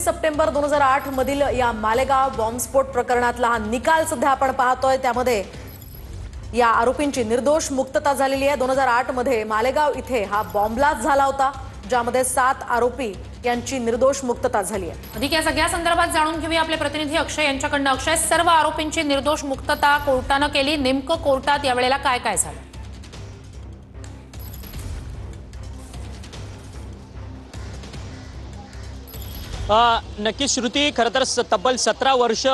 September 2008 मधील या मालेगाव बॉम्बस्फोट प्रकरणातला हा निकाल सध्या आपण पाहतोय। त्यामध्ये या आरोपींची निर्दोष मुक्तता झालेली आहे। 2008 मध्ये मालेगाव इथे हा बॉम्बलास्ट झाला होता, ज्यामध्ये 7 आरोपी यांची निर्दोष मुक्तता झाली आहे। अधिक या सगळ्या संदर्भात जाणून घेऊया आपले प्रतिनिधी अक्षय यांच्याकडून। अक्षय, सर्व आरोपींची निर्दोष मुक्तता कोर्टाने केली, नेमकं कोर्टात यावेळेला काय काय झालं? नक्कीच श्रुती, खरं तर तब्बल 17 वर्ष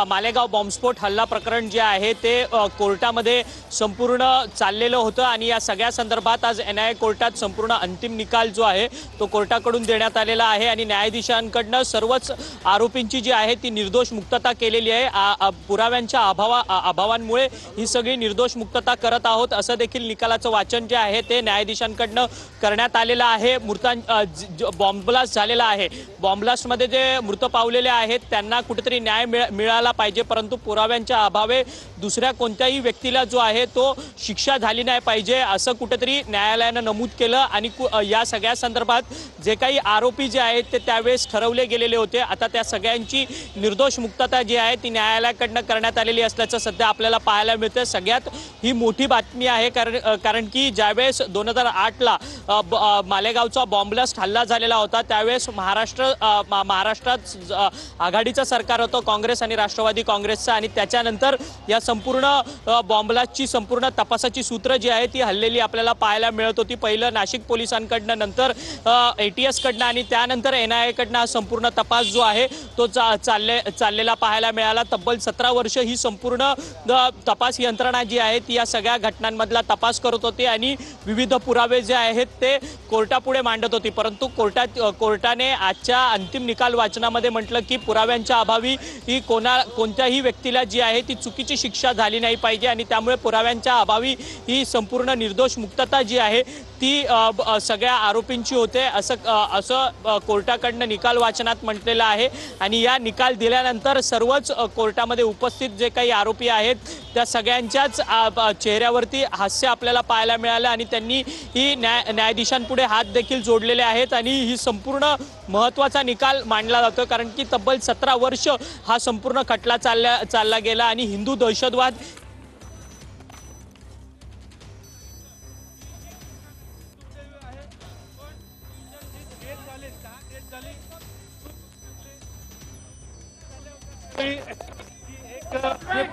मालेगाव बॉम्बस्फोट हल्ला प्रकरण जे आहे ते कोर्टामध्ये संपूर्ण चाललेलं होतं आणि या सगळ्या संदर्भात आज NIA कोर्टात संपूर्ण अंतिम निकाल जो आहे तो कोर्टाकडून देण्यात आलेला आहे आणि न्यायाधीशांकडनं सर्वच आरोपींची जी आहे ती निर्दोष मुक्तता केलेली आहे। पुराव्यांच्या अभावांमुळे ही सगळी निर्दोष मुक्तता करत आहोत असं देखील निकालाचं वाचन जे आहे ते न्यायाधीशांकडनं करण्यात आलेलं आहे। बॉम्बब्लास्ट झालेला आहे, बॉम्बब्लास्ट मध्ये जे मृत पावलेले आहेत त्यांना कुठेतरी न्याय मिळाला पाहिजे, परंतु पुराव्यांच्या अभावे दुसऱ्या कोणत्याही व्यक्तीला जो आहे तो शिक्षा झाली नाही पाहिजे असं कुठेतरी न्यायालयानं नमूद केलं आणि या सगळ्या संदर्भात जे काही आरोपी जे आहेत ते त्यावेळेस ठरवले गेलेले होते, आता त्या सगळ्यांची निर्दोष मुक्तता जी आहे ती न्यायालयाकडनं करण्यात आलेली असल्याचं सध्या आपल्याला पाहायला मिळतं। सगळ्यात ही मोठी बातमी आहे कारण की ज्यावेळेस 2008ला मालेगावचा बॉम्बब्लास्ट हल्ला झालेला होता त्यावेळेस महाराष्ट्रात आघाडीचं सरकार होतं, काँग्रेस आणि राष्ट्रवादी काँग्रेसचं, आणि त्याच्यानंतर या संपूर्ण बॉम्बब्लास्टची संपूर्ण तपासाची सूत्र जी आहे ती हल्लेली आपल्याला पाहायला मिळत होती। पहिलं नाशिक पोलिसांकडनं, नंतर ATS कडनं आणि त्यानंतर NIA कडनं हा संपूर्ण तपास जो आहे तो चाललेला पाहायला मिळाला। तब्बल 17 वर्ष ही संपूर्ण तपास यंत्रणा जी आहे ती या सगळ्या घटनांमधला तपास करत होती आणि विविध पुरावे जे आहेत ते कोर्टापुढे मांडत होती, परंतु कोर्टाने आजच्या अंतिम निकाल वाचनामध्ये म्हटलं की पुराव्यांच्या अभावी ही कोणत्याही व्यक्तीला जी आहे ती चुकीची शिक्षा झाली नाही पाहिजे आणि त्यामुळे पुराव्यांच्या अभावी ही संपूर्ण निर्दोष मुक्तता जी आहे ती सगळ्या आरोपींची होते असं कोर्टाकडनं निकाल वाचनात म्हटलेलं आहे। आणि या निकाल दिल्यानंतर सर्वच कोर्टामध्ये उपस्थित जे काही आरोपी आहेत त्या सगळ्यांच्याच चेहऱ्यावरती हास्य आपल्याला पाहायला मिळालं आणि त्यांनी ही न्यायाधीशांपुढे हात देखील जोडलेले आहेत आणि ही संपूर्ण महत्त्वाचा निकाल मांडला जातो कारण की तब्बल 17 वर्ष हा संपूर्ण खटला चालला गेला आणि हिंदू दहशतवाद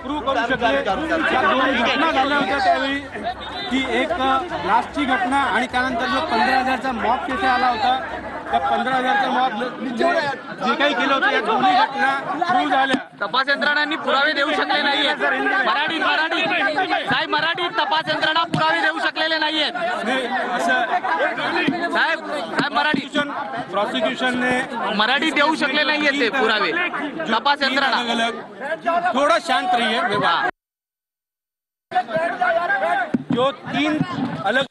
प्रूव्ह करू शकले। त्या 2 घटना झाल्या होत्या त्यावेळी की एक लास्टची घटना आणि त्यानंतर जो 15,000चा मॉब तिथे आला होता, त्या 15,000चा मॉब जे काही केलं होतं या दोन्ही घटना प्रूव्ह झाल्या। तपास यंत्रणांनी पुरावे देऊ शकले नाहीये। मराठी तपास यंत्रणा पुरावे देऊ शकलेले नाहीयेत साहेब मराठी प्रॉसिक्युशनने मराठी देऊ शकले नाहीयेत ते पुरावे। तपास यंत्रणा थोड़ा शांत रहिए। जो 3 अलग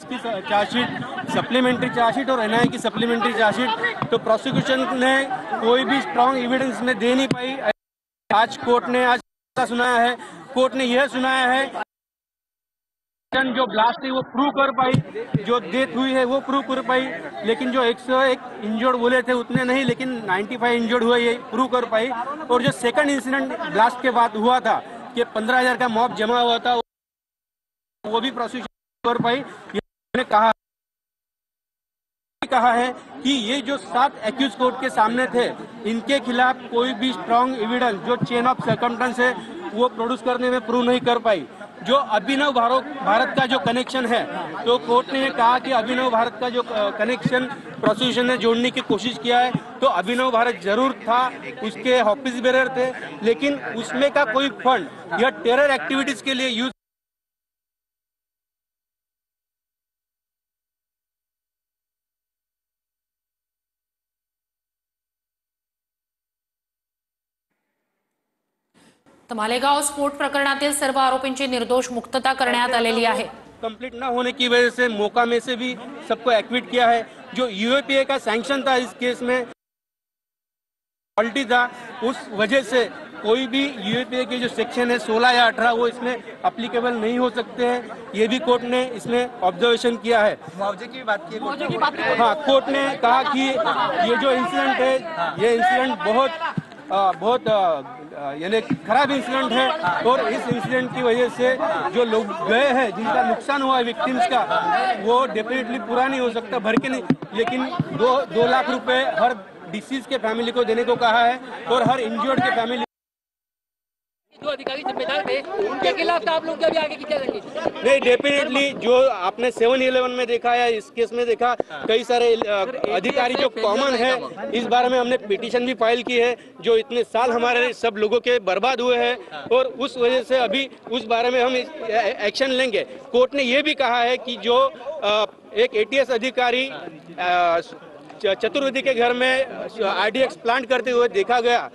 की चार्जशीट, सप्लीमेंट्री चार्जशीट और NIA की सप्लीमेंट्री चार्जशीट, तो प्रोसिक्यूशन ने कोई भी स्ट्रॉन्ग एविडेंस में दे नहीं पाई। आज कोर्ट ने आज सुनाया है, कोर्ट ने यह सुनाया है जो ब्लास्ट है वो प्रूव कर पाई, जो डेथ हुई है वो प्रूव कर पाई, लेकिन जो 101 इंजर्ड बोले थे उतने नहीं, लेकिन 95 इंजर्ड हुए ये प्रूव कर पाई। और जो सेकंड इंसिडेंट ब्लास्ट के बाद हुआ था कि 15,000 का मॉब जमा हुआ था वो भी प्रोसिक्यूशन कर पाई। ने कहा है कि ये जो 7 एक्यूज कोर्ट के सामने थे इनके खिलाफ कोई भी स्ट्रॉन्ग एविडेंस जो चेन ऑफ सर्कमस्टेंस है वो प्रोड्यूस करने में प्रूव नहीं कर पाई। जो अभिनव भारत का जो कनेक्शन है, तो कोर्ट ने कहा कि अभिनव भारत का जो कनेक्शन प्रोसिक्यूशन ने जोड़ने की कोशिश किया है, तो अभिनव भारत जरूर था, उसके ऑफिस बेरर थे, लेकिन उसमें का कोई फंड या टेरर एक्टिविटीज के लिए यूज तर मालेगाव स्फोट प्रकरणातील सर्व आरोपींची निर्दोष मुक्तता करण्यात आलेली आहे। कंप्लीट न होने की वजह से मौका में से भी सबको एक्विट किया है। जो UAPA का सैंक्शन था इस केस में फॉल्टी था, उस वजह से कोई भी यूएपीए के जो सेक्शन है 16 या 18 वो इसमें अप्लीकेबल नहीं हो सकते हैं। ये भी कोर्ट ने इसमें ऑब्जर्वेशन किया है। मुआवजे की बात की हाँ, कोर्ट ने कहा कि ये जो इंसिडेंट है ये इंसिडेंट बहुत यानी खराब इंसिडेंट है और इस इंसिडेंट की वजह से जो लोग गए हैं जिनका नुकसान हुआ है विक्टिम्स का वो डेफिनेटली पूरा नहीं हो सकता भर के नहीं, लेकिन 2 लाख रुपए हर डिसीज के फैमिली को देने को कहा है और हर इंजर्ड के फैमिली। जो अधिकारी जिम्मेदार थे उनके खिलाफ आप लोग अभी आगे की क्या रणनीति? नहीं, डेफिनेटली जो आपने 7-11 में देखा है इस केस में देखा कई सारे अधिकारी जो कॉमन है, इस बारे में हमने पिटीशन भी फाइल की है जो इतने साल हमारे सब लोगों के बर्बाद हुए हैं और उस वजह से अभी उस बारे में हम एक्शन लेंगे। कोर्ट ने ये भी कहा है कि जो एक ATS अधिकारी चतुर्वेदी के घर में RDX प्लांट करते हुए देखा गया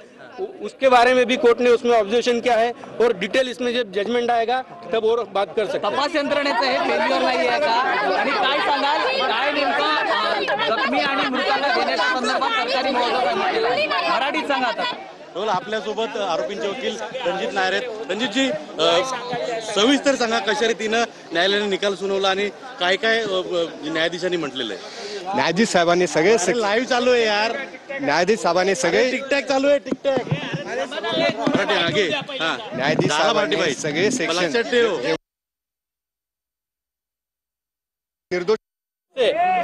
उसके बारे में भी कोर्ट ने उसमें ऑब्जर्वेशन किया है और डिटेल इसमें जब जजमेंट आएगा तब और बात कर सकते हैं। तपास यंत्रणेचं हे फेल्युअर नाही आहे का आणि काय सांगाल काय नेमका जखमी आणि मृतांना देण्याच्या संदर्भात सरकारी मुआवजा सांगितलेला मराठीत सांगा आता। रोल आपल्यासोबत आरोपींचे वकील रणजित नायर आहेत। रणजितजी, सविस्तर सांगा कशा रीतीनं न्यायालयाने निकाल सुनावला आणि काय काय न्यायाधीशांनी म्हटलेलं आहे। न्यायाधीश साहेबांनी सगळे लाईव्ह चालू आहे यार, न्यायाधीश साहेबांनी सगळे टिकटॅक चालू आहे, टिकटॅक मराठी आगे हां न्यायाधीश साहेबांनी सगळे सेक्शन निर्दोष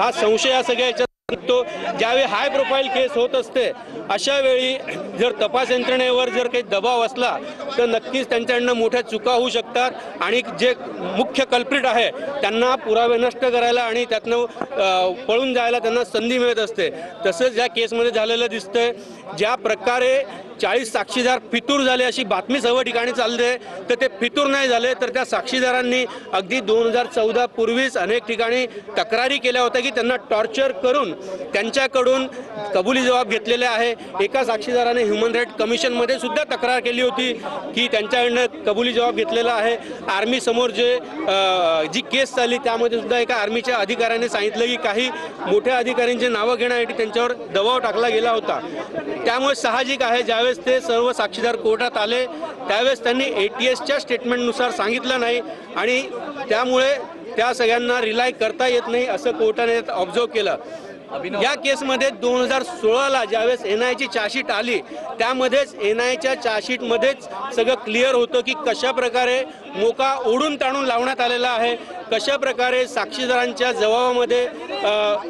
हा संशय या सगळ्या याच्यात तो ज्यावेळी हाय प्रोफाईल केस होत असते अशा वेळी जर तपास यंत्रणेवर जर काही दबाव असला तर नक्कीच त्यांच्याकडनं मोठ्या चुका होऊ शकतात आणि जे मुख्य कल्प्रिट आहे त्यांना पुरावे नष्ट करायला आणि त्यातनं पळून जायला त्यांना संधी मिळत असते। तसंच या केसमध्ये झालेलं दिसतंय। ज्या प्रकारे 40 साक्षीदार फितूर झाले अशी बातमी सर्व ठिकाणी चालते तर ते फितूर नाही झाले तर त्या साक्षीदारांनी अगदी 2014 पूर्वीच अनेक ठिकाणी तक्रारी केल्या होत्या की त्यांना टॉर्चर करून त्यांच्याकडून कबुली जबाब घेतलेले आहे। एका साक्षीदाराने ह्युमन राईट कमिशनमध्ये सुद्धा तक्रार केली होती की त्यांच्याकडनं कबुली जबाब घेतलेला आहे। आर्मी समोर जी केस चालली त्यामध्ये सुद्धा एका आर्मीच्या अधिकाऱ्याने सांगितलं की काही मोठ्या अधिकाऱ्यांची नावं घेण्यासाठी त्यांच्यावर दबाव टाकला गेला होता। त्यामुळे साहजिक आहे ज्यावेळेस ते सर्व साक्षीदार कोर्टात आले त्यावेळेस त्यांनी ATSच्या स्टेटमेंटनुसार सांगितलं नाही आणि त्यामुळे त्या सगळ्यांना रिलाय करता येत नाही असं कोर्टाने ऑब्झर्व केलं। या केसमध्ये 2016ला ज्यावेळेस NIAची चार्जशीट आली त्यामध्येच NIAच्या चार्जशीटमध्येच सगळं क्लिअर होतं की कशा प्रकारे मोका ओढून ताणून लावण्यात आलेला आहे, कशा प्रकारे साक्षीदारांच्या जबाबामध्ये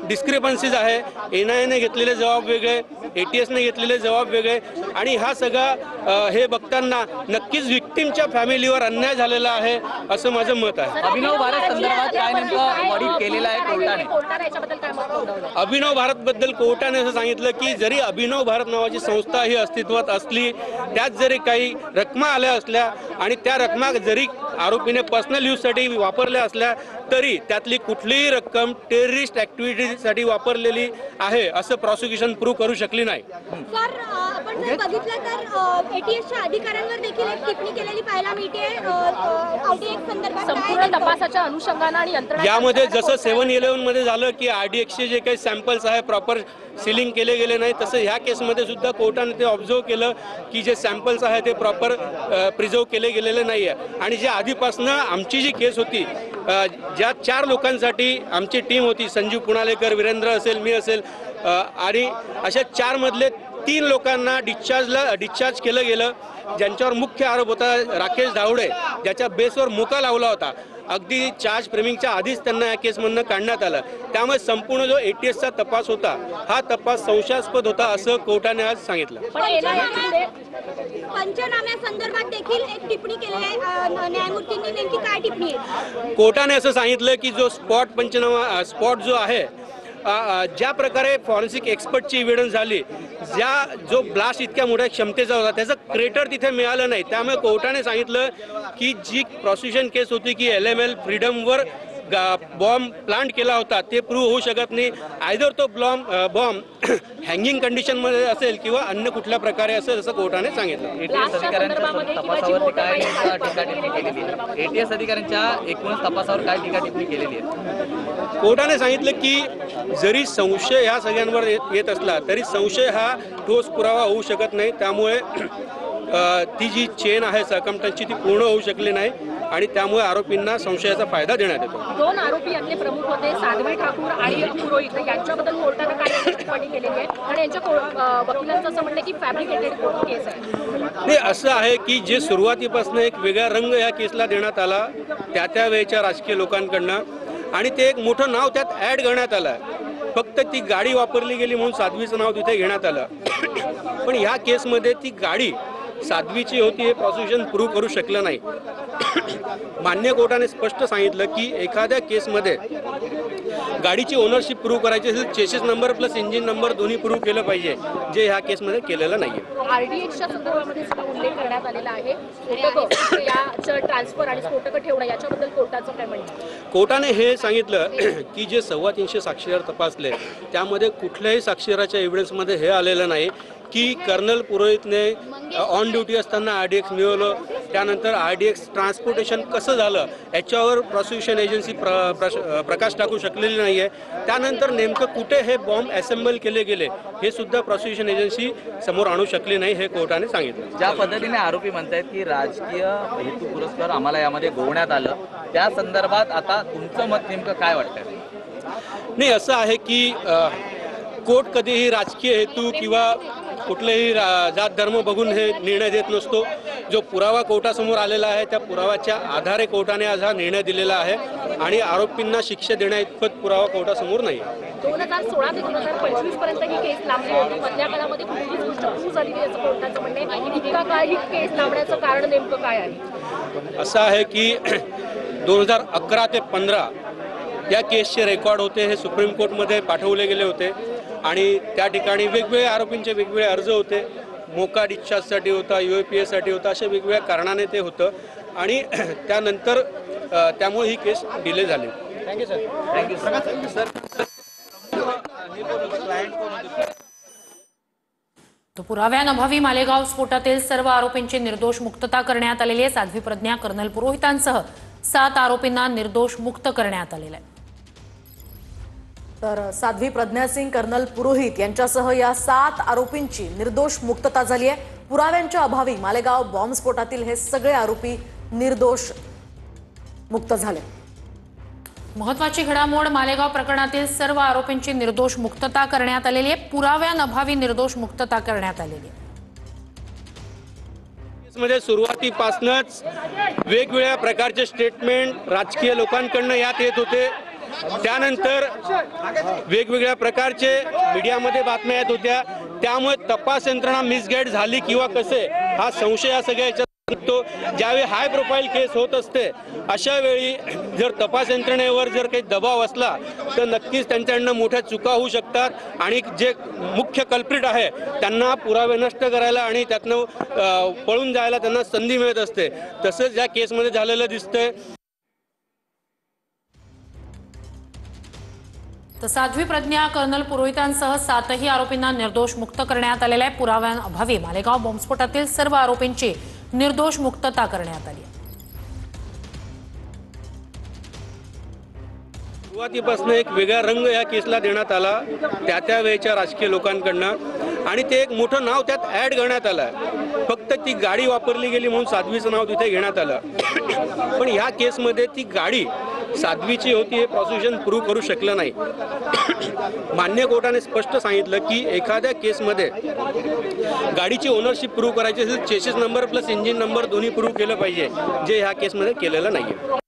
डिस्क्रिपन्सीज आहे। NIAने घेतलेले जबाब वेगळे, ATSने घेतलेले जबाब वेगळे आणि हा सगळा हे बघताना नक्कीच विक्टिमच्या फॅमिलीवर अन्याय झालेला आहे असं माझं मत आहे। अभिनव भारत संदर्भात काय नेमकं ऑडिट केलेलं आहे कोर्टाने? अभिनव भारत बद्दल कोर्टाने असं सांगितलं की जरी अभिनव भारत नावाची संस्था ही अस्तित्वात असली त्यात जरी काही रकमा आल्या असल्या आणि त्या रकमा जरी आरोपीने पर्सनल यूजसाठी वापरल्या असल्या तरी त्यातली कुठलीही रक्कम टेररिस्ट ॲक्टिव्हिटीसाठी वापरलेली आहे असं प्रॉसिक्युशन प्रूव्ह करू शकली नाही। सर, आपण जर बघितलं तर ATSच्या अधिकाऱ्यांवर देखील एक टिप्पणी केलेली पाहायला मिळते RDX संदर्भात संपूर्ण तपासाच्या अनुषंगाने आणि यंत्रणा यामध्ये जसं 7-11 मध्ये झालं की RDXचे जे काही सॅम्पल्स आहे प्रॉपर सिलिंग केले गेले नाही तसं ह्या केसमध्ये सुद्धा कोर्टाने ते ऑब्झर्व केलं की जे सॅम्पल्स आहे ते प्रॉपर प्रिझर्व केले गेलेले नाही आहे आणि जे आधीपासनं आमची जी केस होती ज्या 4 लोकांसाठी आमची टीम होती, संजीव पुणालेकर, वीरेंद्र असेल, मी असेल आणि अशा 4 मधले 3 लोकांना डिस्चार्ज केलं गेलं ज्यांच्यावर मुख्य आरोप होता राकेश धावडे ज्याच्या बेसवर मोका लावला होता। अगदी चार्ज फ्रेमिंगच्या आधीच त्यांना या केसमधनं काढण्यात आलं। त्यामुळे संपूर्ण जो ATSचा तपास होता हा तपास संशयास्पद होता असं कोर्टाने आज सांगितलं। पंचनाम्यासंदर्भात देखील एक टिप्पणी केली आहे न्यायमूर्तींनी, नेमकी काय टिप्पणी आहे? कोर्टाने असं सांगितलं की जो स्पॉट जो आहे ज्या प्रकारे फॉरेन्सिक एक्सपर्टची एव्हिडन्स झाली जो ब्लास्ट इतक्या मोठ्या क्षमतेचा होता त्याचं क्रेटर तिथे मिळालं नाही। त्यामुळे कोर्टाने सांगितलं की जी प्रॉसिक्युशन केस होती की LML फ्रीडमवर बॉम्ब प्लांट केला होता ते प्रूव्ह होऊ शकत नाही। आयदर तो बॉम्ब हँगिंग कंडिशनमध्ये असेल किंवा अन्य कुठल्या प्रकारे असेल असं कोर्टाने सांगितलं। ATS अधिकाऱ्यांच्या तपासावर काय टीका-टिप्पणी केलेली आहे? ATS अधिकाऱ्यांच्या एकूणच तपासावर काय टीका-टिप्पणी केलेली आहे? कोर्टाने सांगितलं की जरी संशय ह्या सगळ्यांवर येत असला तरी संशय हा ठोस पुरावा होऊ शकत नाही। त्यामुळे ती जी चेन आहे सरकमटन्सची ती पूर्ण होऊ शकली नाही आणि त्यामुळे आरोपींना संशयाचा फायदा देण्यात येतो. दोन आरोपी यातले प्रमुख होते साध्वी ठाकूर आणि पुरोहित. यांच्याबद्दल कोर्टानं काय टिप्पणी केलेली आहे आणि यांच्या वकिलांचं असं म्हणणं की फॅब्रिकेटेड केस आहे. नाही, असं आहे की जे सुरुवातीपासून एक वेगळा रंग या केसला देण्यात आला त्या वेळेच्या राजकीय लोकांकडनं आणि ते एक मोठं नाव त्यात ॲड करण्यात आलं. फक्त ती गाडी वापरली गेली म्हणून साध्वीचं नाव तिथे घेण्यात आलं. पण ह्या केसमध्ये ती गाडी साध्वीची होती हे प्रॉसिक्युशन प्रूव्ह करू शकलं नाही. मान्य कोर्टाने स्पष्ट सांगितलं की एखाद्या केसमध्ये गाडीची ओनरशिप प्रूव्ह करायची असेल chassis number plus engine number दोन्ही प्रूव्ह केलं पाहिजे, जे ह्या केसमध्ये केलेलं नाहीये. आरडीएक्सच्या संदर्भामध्ये सुद्धा उल्लेख करण्यात आलेला आहे. स्फोटकं याचं ट्रान्सफर आणि स्फोटकं ठेवणं याच्याबद्दल कोर्टाचं काय म्हणणं? कोर्टाने हे सांगितलं की जे 350 साक्षीदार तपासले त्यामध्ये कुठल्याही साक्षीदाराच्या एव्हिडन्समध्ये हे आलेलं नाही की कर्नल पुरोहितने ऑन ड्युटी असताना RDX मिळवलं, त्यानंतर RDX ट्रान्सपोर्टेशन कसं झालं याच्यावर प्रॉसिक्युशन एजन्सी प्रकाश टाकू शकलेली नाही आहे. त्यानंतर नेमकं कुठे हे बॉम्ब असेंबल केले गेले हे सुद्धा प्रॉसिक्युशन एजन्सी समोर आणू शकली नाही, हे कोर्टाने सांगितलं. ज्या पद्धतीने आरोपी म्हणतायत की राजकीय हेतू पुरस्कार आम्हाला यामध्ये गोवण्यात आलं, त्या संदर्भात आता तुमचं मत नेमकं काय वाटतं? नाही, असं आहे की कोर्ट कधीही राजकीय हेतू किंवा कुठलेही जात धर्म बघून हे निर्णय देत नसतो. जो पुरावा कोर्टासमोर आलेला आहे त्या पुराव्याच्या आधारे कोर्टाने आज हा निर्णय दिलेला आहे आणि आरोपींना शिक्षा देण्याइतपत पुरावा कोर्टासमोर नाही. 2016 ते 2025 पर्यंत ही केस लांबली होती. मधल्या काळामध्ये कुठलीच गोष्ट प्रूव्ह झाली नाही असं कोर्टाचं म्हणणं आहे. इतका काळ ही केस लांबण्याचं कारण नेमकं काय आहे? असं आहे की 2011 ते 15 या केसचे रेकॉर्ड होते, हे सुप्रीम कोर्टमध्ये पाठवले गेले होते आणि त्या ठिकाणी वेगवेगळ्या आरोपींचे वेगवेगळे अर्ज होते. मोका डिस्चार्जसाठी होता, UAPA साठी होता, अशा वेगवेगळ्या कारणाने ते होतं आणि त्यानंतर त्यामुळे ही केस डिले झाली. Thank you sir. Thank you sir. तो पुराव्याअभावी मालेगाव स्फोटातील सर्व आरोपींची निर्दोष मुक्तता करण्यात आलेली आहे. साध्वी प्रज्ञा, कर्नल पुरोहितांसह 7 आरोपींना निर्दोष मुक्त करण्यात आलेलं आहे. तर साध्वी प्रज्ञा सिंग, कर्नल पुरोहित यांच्यासह या 7 आरोपींची निर्दोष मुक्तता झाली आहे. पुराव्यांच्या अभावी मालेगाव बॉम्बस्फोटातील हे सगळे आरोपी निर्दोष मुक्त झाले. महत्वाची घडामोड, मालेगाव प्रकरणातील सर्व आरोपींची निर्दोष मुक्तता करण्यात आलेली आहे. पुराव्यांअभावी निर्दोष मुक्तता करण्यात आलेली आहे. मध्ये सुरुवातीपासूनच वेगवेगळ्या प्रकारचे स्टेटमेंट राजकीय लोकांकडून यात येत होते. त्यानंतर वेगवेगळ्या प्रकारचे मीडियामध्ये बातम्या येत होत्या. त्यामुळे तपास यंत्रणा मिसगाईड झाली किंवा कसे हा संशय या सगळ्या याच्यात निघतो. ज्यावेळी हाय प्रोफाईल केस होत असते अशा वेळी जर तपास यंत्रणेवर जर काही दबाव असला तर नक्कीच त्यांच्याकडनं मोठ्या चुका होऊ शकतात आणि जे मुख्य कल्प्रिट आहे त्यांना पुरावे नष्ट करायला आणि त्यातनं पळून जायला त्यांना संधी मिळत असते. तसंच या केसमध्ये झालेलं दिसतंय. तर साध्वी प्रज्ञा, कर्नल पुरोहितांसह 7ही आरोपींना निर्दोष मुक्त करण्यात आलेलं आहे. पुराव्यांअभावी मालेगाव बॉम्बस्फोटातील सर्व आरोपींची निर्दोष मुक्तता करण्यात आली आहे. सुरुवातीपासून एक वेगळा रंग या केसला देण्यात आला त्या वेळेच्या राजकीय लोकांकडनं आणि ते एक मोठं नाव त्यात ॲड करण्यात आलं. फक्त ती गाडी वापरली गेली म्हणून साध्वीचं नाव तिथे घेण्यात आलं. पण ह्या केसमध्ये ती गाडी साध्वीची होती हे प्रॉसिक्युशन प्रूव्ह करू शकलं नाही. मान्य कोर्टाने स्पष्ट सांगितलं की एखाद्या केसमध्ये गाडीची ओनरशिप प्रूव्ह करायची असेल chassis number plus engine number दोन्ही प्रूव्ह केलं पाहिजे, जे ह्या केसमध्ये केलेलं नाहीये.